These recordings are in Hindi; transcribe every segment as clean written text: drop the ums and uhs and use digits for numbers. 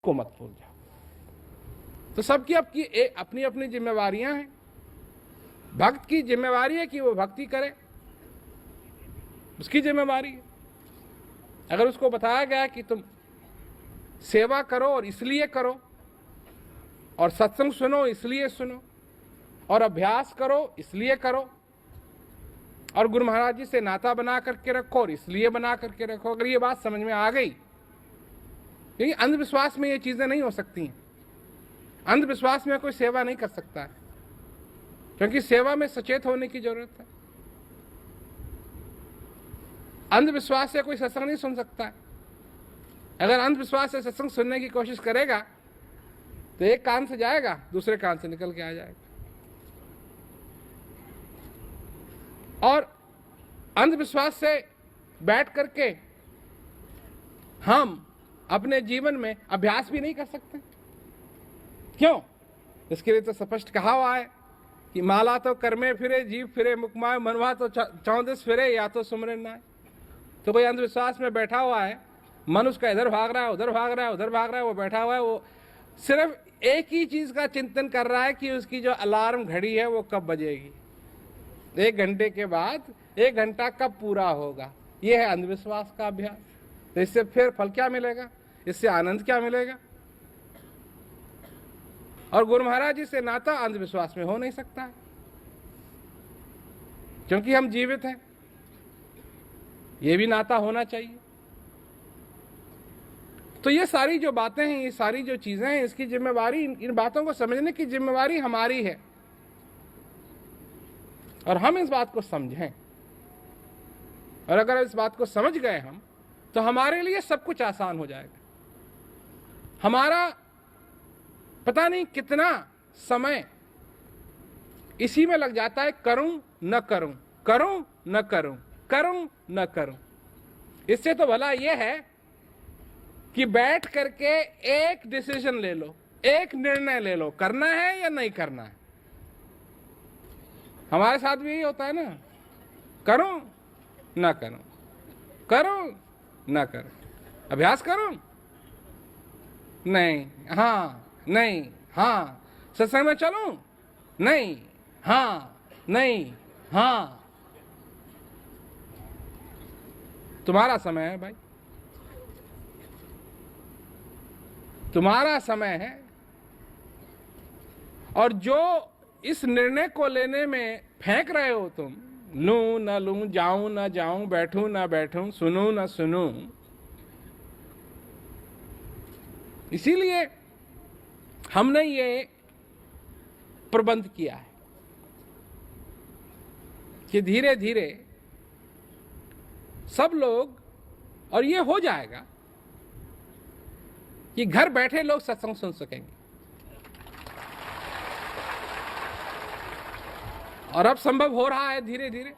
उसको मत भूल जाओ। तो सबकी अपनी अपनी जिम्मेवारियां हैं। भक्त की जिम्मेवारी है कि वो भक्ति करे, उसकी जिम्मेवारी है। अगर उसको बताया गया कि तुम सेवा करो और इसलिए करो, और सत्संग सुनो इसलिए सुनो, और अभ्यास करो इसलिए करो, और गुरु महाराज जी से नाता बना करके रखो और इसलिए बना करके रखो, अगर ये बात समझ में आ गई, क्योंकि अंधविश्वास में ये चीजें नहीं हो सकती हैं। अंधविश्वास में कोई सेवा नहीं कर सकता है, क्योंकि सेवा में सचेत होने की जरूरत है। अंधविश्वास से कोई सत्संग नहीं सुन सकता है। अगर अंधविश्वास से सत्संग सुनने की कोशिश करेगा तो एक कान से जाएगा, दूसरे कान से निकल के आ जाएगा। और अंधविश्वास से बैठ करके हम अपने जीवन में अभ्यास भी नहीं कर सकते। क्यों? इसके लिए तो स्पष्ट कहा हुआ है कि माला तो कर्मे फिरे, जीव फिरे मुकमाए, मनवा तो 34 फिरे, या तो सुमरन ना है। तो कोई अंधविश्वास में बैठा हुआ है, मन उसका इधर भाग रहा है, उधर भाग रहा है, उधर भाग रहा है, वो बैठा हुआ है, वो सिर्फ एक ही चीज का चिंतन कर रहा है कि उसकी जो अलार्म घड़ी है वो कब बजेगी, 1 घंटे के बाद 1 घंटा कब पूरा होगा। ये है अंधविश्वास का अभ्यास। तो इससे फिर फल क्या मिलेगा? इससे आनंद क्या मिलेगा? और गुरु महाराज जी से नाता अंधविश्वास में हो नहीं सकता है, क्योंकि हम जीवित हैं। ये भी नाता होना चाहिए। तो ये सारी जो बातें हैं, ये सारी जो चीजें हैं, इसकी जिम्मेवारी, इन बातों को समझने की जिम्मेवारी हमारी है। और हम इस बात को समझें, और अगर इस बात को समझ गए हम, तो हमारे लिए सब कुछ आसान हो जाएगा। हमारा पता नहीं कितना समय इसी में लग जाता है, करूं न करूं, करूं न करूं, करूं न करूं। इससे तो भला यह है कि बैठ करके एक डिसीजन ले लो, एक निर्णय ले लो, करना है या नहीं करना है। हमारे साथ भी यही होता है ना, करूं ना करूं, करूं ना करूं, अभ्यास करूं, नहीं, हाँ नहीं, हाँ, सत्संग में चलूं, नहीं, हाँ नहीं, हाँ। तुम्हारा समय है भाई, तुम्हारा समय है। और जो इस निर्णय को लेने में फेंक रहे हो तुम, लूं न लूं, जाऊं न जाऊं, बैठूं न बैठूं, सुनूं न सुनूं, इसीलिए हमने ये प्रबंध किया है कि धीरे धीरे सब लोग, और ये हो जाएगा कि घर बैठे लोग सत्संग सुन सकेंगे। और अब संभव हो रहा है धीरे धीरे।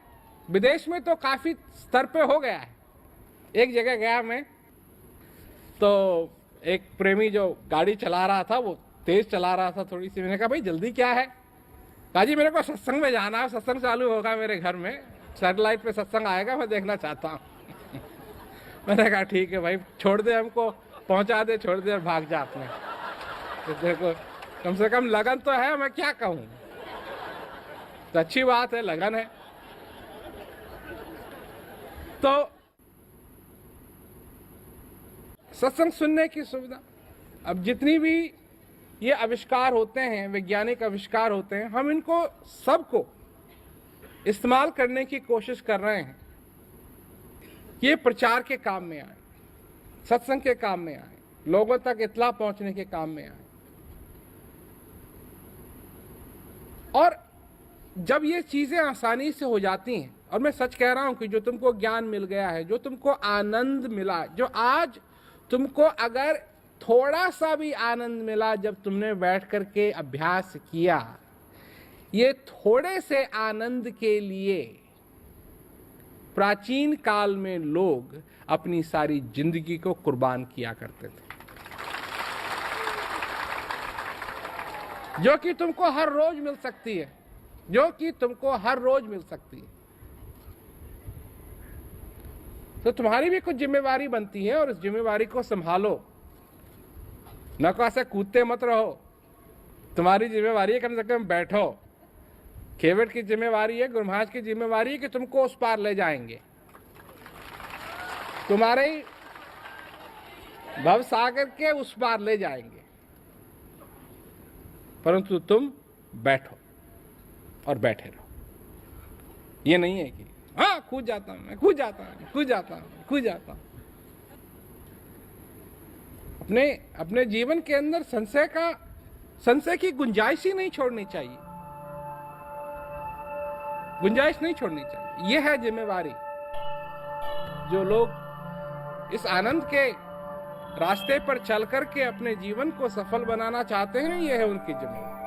विदेश में तो काफी स्तर पे हो गया है। एक जगह गया मैं, तो एक प्रेमी जो गाड़ी चला रहा था, वो तेज चला रहा था थोड़ी सी। मैंने कहा भाई जल्दी क्या है? कहा जी मेरे को सत्संग में जाना है, सत्संग चालू होगा मेरे घर में, सैटेलाइट पे सत्संग आएगा, मैं देखना चाहता हूँ। मैंने कहा ठीक है भाई, छोड़ दे हमको, पहुंचा दे, छोड़ दे और भाग जा अपने। तो देखो कम से कम लगन तो है, मैं क्या कहूँ। तो अच्छी बात है, लगन है। तो सत्संग सुनने की सुविधा, अब जितनी भी ये आविष्कार होते हैं, वैज्ञानिक आविष्कार होते हैं, हम इनको सबको इस्तेमाल करने की कोशिश कर रहे हैं। ये प्रचार के काम में आए, सत्संग के काम में आए, लोगों तक इत्तला पहुंचने के काम में आए। और जब ये चीजें आसानी से हो जाती हैं, और मैं सच कह रहा हूं कि जो तुमको ज्ञान मिल गया है, जो तुमको आनंद मिला, जो आज तुमको अगर थोड़ा सा भी आनंद मिला जब तुमने बैठ करके अभ्यास किया, ये थोड़े से आनंद के लिए प्राचीन काल में लोग अपनी सारी जिंदगी को कुर्बान किया करते थे, जो कि तुमको हर रोज मिल सकती है, जो कि तुमको हर रोज मिल सकती है। तो तुम्हारी भी कुछ जिम्मेवारी बनती है, और इस जिम्मेवारी को संभालो। न को ऐसे कूदते मत रहो। तुम्हारी जिम्मेवारी है कम से कम बैठो। केवट की जिम्मेवारी है, गुरु महाराज की जिम्मेवारी है कि तुमको उस पार ले जाएंगे, तुम्हारे भव सागर के उस पार ले जाएंगे, परंतु तुम बैठो और बैठे रहो। ये नहीं है कि हाँ कूद जाता हूं, मैं कूद जाता हूं, कूद जाता हूं, कूद जाता हूं। अपने जीवन के अंदर संशय की गुंजाइश ही नहीं छोड़नी चाहिए, गुंजाइश नहीं छोड़नी चाहिए। यह है जिम्मेवारी। जो लोग इस आनंद के रास्ते पर चल करके अपने जीवन को सफल बनाना चाहते हैं, यह है उनकी जिम्मेवारी।